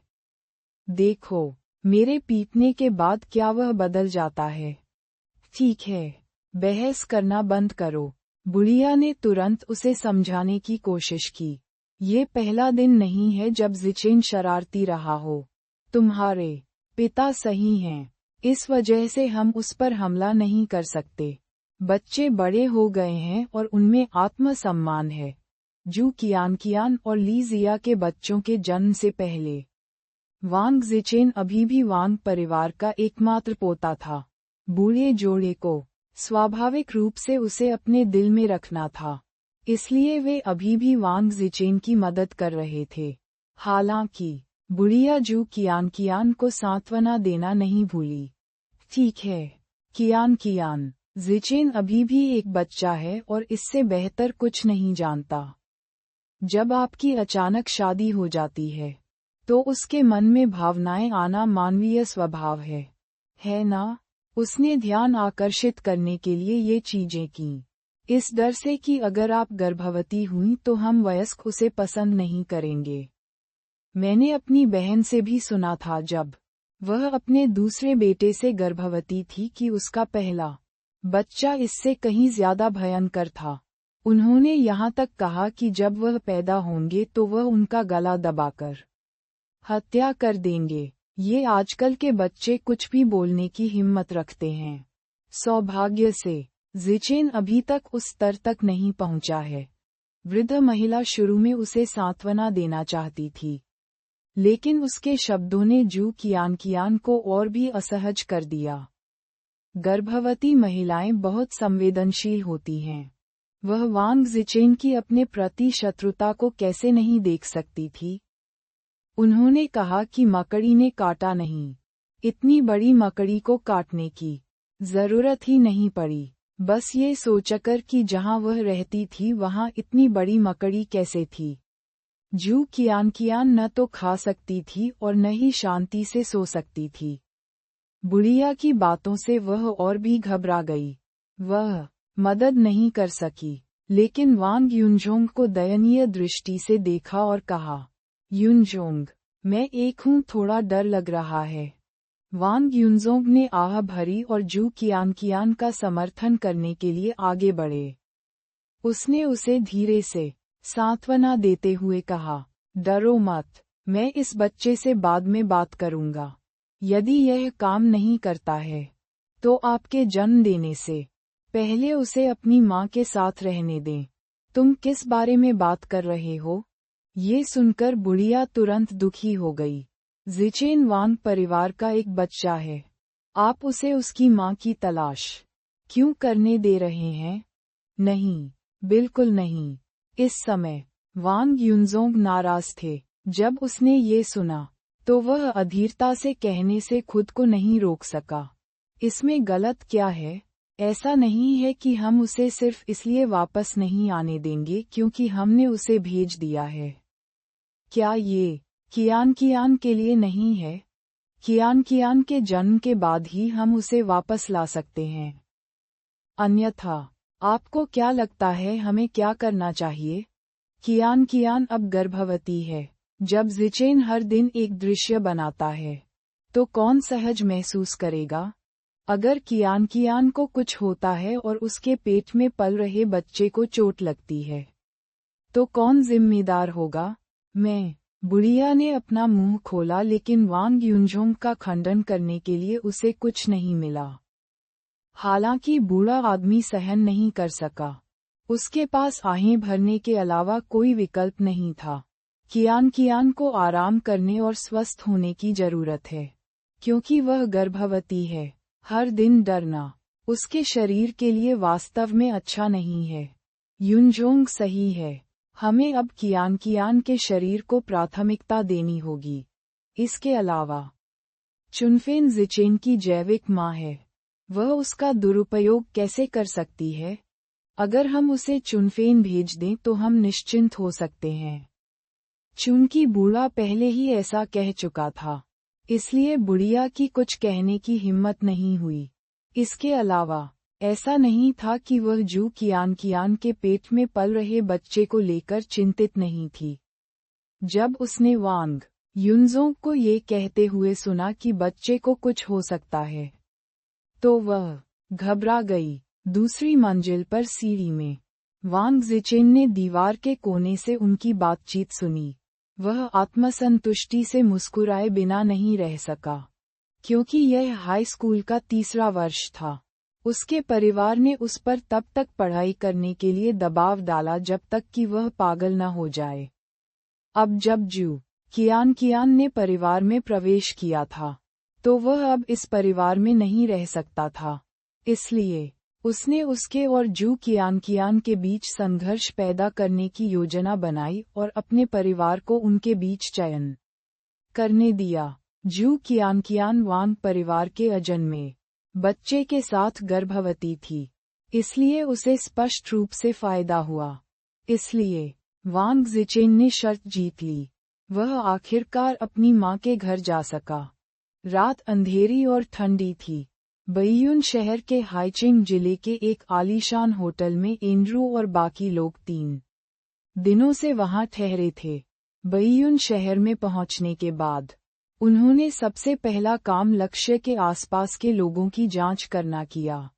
देखो, मेरे पीटने के बाद क्या वह बदल जाता है। ठीक है, बहस करना बंद करो। बुढ़िया ने तुरंत उसे समझाने की कोशिश की। ये पहला दिन नहीं है जब ज़िचेन शरारती रहा हो। तुम्हारे पिता सही हैं, इस वजह से हम उस पर हमला नहीं कर सकते। बच्चे बड़े हो गए हैं और उनमें आत्मसम्मान है। जू कियान और ली जिया के बच्चों के जन्म से पहले वांग ज़िचेन अभी भी वांग परिवार का एकमात्र पोता था। बूढ़े जोड़े को स्वाभाविक रूप से उसे अपने दिल में रखना था, इसलिए वे अभी भी वांग ज़िचेन की मदद कर रहे थे। हालांकि बुढ़िया जू कियान को सांत्वना देना नहीं भूली। ठीक है, कियान, ज़िचेन अभी भी एक बच्चा है और इससे बेहतर कुछ नहीं जानता। जब आपकी अचानक शादी हो जाती है तो उसके मन में भावनाएं आना मानवीय स्वभाव है ना? उसने ध्यान आकर्षित करने के लिए ये चीजें की, इस डर से कि अगर आप गर्भवती हुई तो हम वयस्क उसे पसंद नहीं करेंगे। मैंने अपनी बहन से भी सुना था जब वह अपने दूसरे बेटे से गर्भवती थी कि उसका पहला बच्चा इससे कहीं ज्यादा भयंकर था। उन्होंने यहाँ तक कहा कि जब वह पैदा होंगे तो वह उनका गला दबाकर हत्या कर देंगे। ये आजकल के बच्चे कुछ भी बोलने की हिम्मत रखते हैं। सौभाग्य से ज़िचेन अभी तक उस स्तर तक नहीं पहुंचा है। वृद्ध महिला शुरू में उसे सांत्वना देना चाहती थी, लेकिन उसके शब्दों ने जू कियान को और भी असहज कर दिया। गर्भवती महिलाएं बहुत संवेदनशील होती हैं। वह वांग जिचेन की अपने प्रति शत्रुता को कैसे नहीं देख सकती थी। उन्होंने कहा कि मकड़ी ने काटा नहीं। इतनी बड़ी मकड़ी को काटने की जरूरत ही नहीं पड़ी। बस ये सोचकर कि जहां वह रहती थी वहां इतनी बड़ी मकड़ी कैसे थी। जू कियान न तो खा सकती थी और न ही शांति से सो सकती थी। बुढ़िया की बातों से वह और भी घबरा गई। वह मदद नहीं कर सकी, लेकिन वांग युनजोंग को दयनीय दृष्टि से देखा और कहा, युनजोंग, मैं एक हूँ, थोड़ा डर लग रहा है। वांग युनजोंग ने आह भरी और जू कियान का समर्थन करने के लिए आगे बढ़े। उसने उसे धीरे से सांत्वना देते हुए कहा, डरो मत, मैं इस बच्चे से बाद में बात करूंगा। यदि यह काम नहीं करता है, तो आपके जन्म देने से पहले उसे अपनी माँ के साथ रहने दें। तुम किस बारे में बात कर रहे हो? ये सुनकर बुढ़िया तुरंत दुखी हो गई। जिचेन वांग परिवार का एक बच्चा है। आप उसे उसकी माँ की तलाश क्यों करने दे रहे हैं? नहीं, बिल्कुल नहीं। इस समय वांग युनजोंग नाराज थे। जब उसने ये सुना, तो वह अधीरता से कहने से खुद को नहीं रोक सका। इसमें गलत क्या है? ऐसा नहीं है कि हम उसे सिर्फ इसलिए वापस नहीं आने देंगे क्योंकि हमने उसे भेज दिया है। क्या ये कियान के लिए नहीं है? कियान के जन्म के बाद ही हम उसे वापस ला सकते हैं। अन्यथा, आपको क्या लगता है हमें क्या करना चाहिए? कियान अब गर्भवती है। जब जिचेन हर दिन एक दृश्य बनाता है, तो कौन सहज महसूस करेगा? अगर कियान को कुछ होता है और उसके पेट में पल रहे बच्चे को चोट लगती है, तो कौन जिम्मेदार होगा? मैं। बुढ़िया ने अपना मुंह खोला, लेकिन वांग युनजोंग का खंडन करने के लिए उसे कुछ नहीं मिला। हालांकि बूढ़ा आदमी सहन नहीं कर सका। उसके पास आहें भरने के अलावा कोई विकल्प नहीं था। कियान को आराम करने और स्वस्थ होने की जरूरत है, क्योंकि वह गर्भवती है। हर दिन डरना उसके शरीर के लिए वास्तव में अच्छा नहीं है। युनजोंग सही है। हमें अब कियान के शरीर को प्राथमिकता देनी होगी। इसके अलावा चुनफेन जिचेन की जैविक माँ है। वह उसका दुरुपयोग कैसे कर सकती है? अगर हम उसे चुनफेन भेज दें तो हम निश्चिंत हो सकते हैं। चुनकी बूढ़ा पहले ही ऐसा कह चुका था, इसलिए बुढ़िया की कुछ कहने की हिम्मत नहीं हुई। इसके अलावा ऐसा नहीं था कि वह जू कियान के पेट में पल रहे बच्चे को लेकर चिंतित नहीं थी। जब उसने वांग युनजोंग को ये कहते हुए सुना कि बच्चे को कुछ हो सकता है, तो वह घबरा गई। दूसरी मंजिल पर सीढ़ी में वांग जिचेन ने दीवार के कोने से उनकी बातचीत सुनी। वह आत्मसंतुष्टि से मुस्कुराए बिना नहीं रह सका, क्योंकि यह हाई स्कूल का तीसरा वर्ष था। उसके परिवार ने उस पर तब तक पढ़ाई करने के लिए दबाव डाला जब तक कि वह पागल न हो जाए। अब जब जू कियान ने परिवार में प्रवेश किया था, तो वह अब इस परिवार में नहीं रह सकता था। इसलिए उसने उसके और जू कियान के बीच संघर्ष पैदा करने की योजना बनाई और अपने परिवार को उनके बीच चयन करने दिया। जू कियान वांग परिवार के अजन्मे बच्चे के साथ गर्भवती थी, इसलिए उसे स्पष्ट रूप से फायदा हुआ। इसलिए वांग जिचेन ने शर्त जीत ली। वह आखिरकार अपनी माँ के घर जा सका। रात अंधेरी और ठंडी थी। बैयुन शहर के हाइचिंग जिले के एक आलीशान होटल में एंड्रू और बाकी लोग 3 दिनों से वहां ठहरे थे। बैयुन शहर में पहुंचने के बाद उन्होंने सबसे पहला काम लक्ष्य के आसपास के लोगों की जांच करना किया।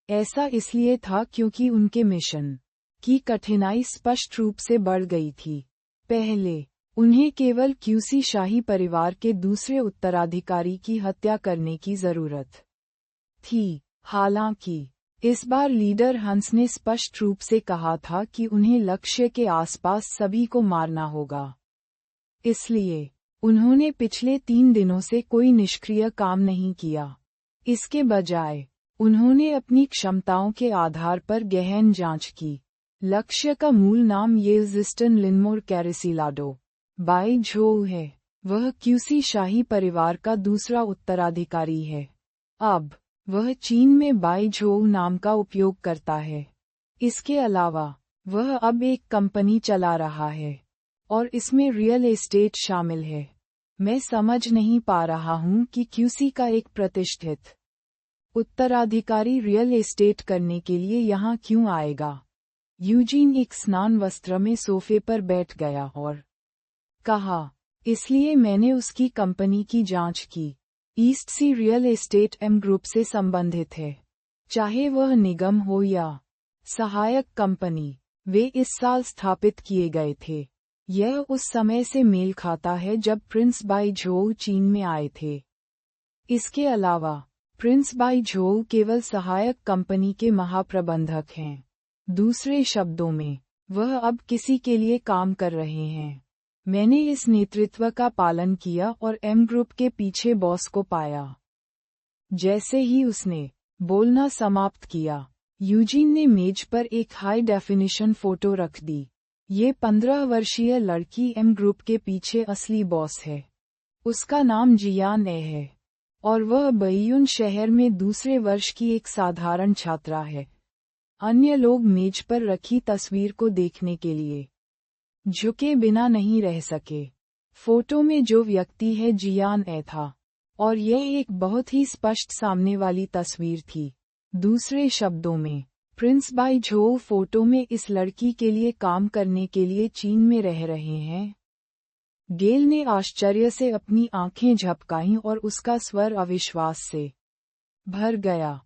ऐसा इसलिए था क्योंकि उनके मिशन की कठिनाई स्पष्ट रूप से बढ़ गई थी। पहले उन्हें केवल क्यूसी शाही परिवार के दूसरे उत्तराधिकारी की हत्या करने की जरूरत थी। हालांकि इस बार लीडर हंस ने स्पष्ट रूप से कहा था कि उन्हें लक्ष्य के आसपास सभी को मारना होगा। इसलिए उन्होंने पिछले 3 दिनों से कोई निष्क्रिय काम नहीं किया। इसके बजाय उन्होंने अपनी क्षमताओं के आधार पर गहन जांच की। लक्ष्य का मूल नाम येजिस्टन लिनमोर कैरिसिलाडो बाई झोउ है। वह क्यूसी शाही परिवार का दूसरा उत्तराधिकारी है। अब वह चीन में बाई झोउ नाम का उपयोग करता है। इसके अलावा वह अब एक कंपनी चला रहा है और इसमें रियल एस्टेट शामिल है। मैं समझ नहीं पा रहा हूं कि क्यूसी का एक प्रतिष्ठित उत्तराधिकारी रियल एस्टेट करने के लिए यहाँ क्यों आएगा। यूजीन एक स्नान वस्त्र में सोफे पर बैठ गया और कहा, इसलिए मैंने उसकी कंपनी की जांच की। ईस्ट सी रियल एस्टेट एम ग्रुप से संबंधित है। चाहे वह निगम हो या सहायक कंपनी, वे इस साल स्थापित किए गए थे। यह उस समय से मेल खाता है जब प्रिंस बाई झोउ चीन में आए थे। इसके अलावा प्रिंस बाई झोउ केवल सहायक कंपनी के महाप्रबंधक हैं। दूसरे शब्दों में, वह अब किसी के लिए काम कर रहे हैं। मैंने इस नेतृत्व का पालन किया और एम ग्रुप के पीछे बॉस को पाया। जैसे ही उसने बोलना समाप्त किया, यूजीन ने मेज पर एक हाई डेफिनिशन फोटो रख दी। ये 15 वर्षीय लड़की एम ग्रुप के पीछे असली बॉस है। उसका नाम जियान ए है और वह बैयून शहर में दूसरे वर्ष की एक साधारण छात्रा है। अन्य लोग मेज पर रखी तस्वीर को देखने के लिए झुके बिना नहीं रह सके। फोटो में जो व्यक्ति है जियान ए था और यह एक बहुत ही स्पष्ट सामने वाली तस्वीर थी। दूसरे शब्दों में, प्रिंस बाई झोउ फोटो में इस लड़की के लिए काम करने के लिए चीन में रह रहे हैं। गेल ने आश्चर्य से अपनी आंखें झपकाईं और उसका स्वर अविश्वास से भर गया।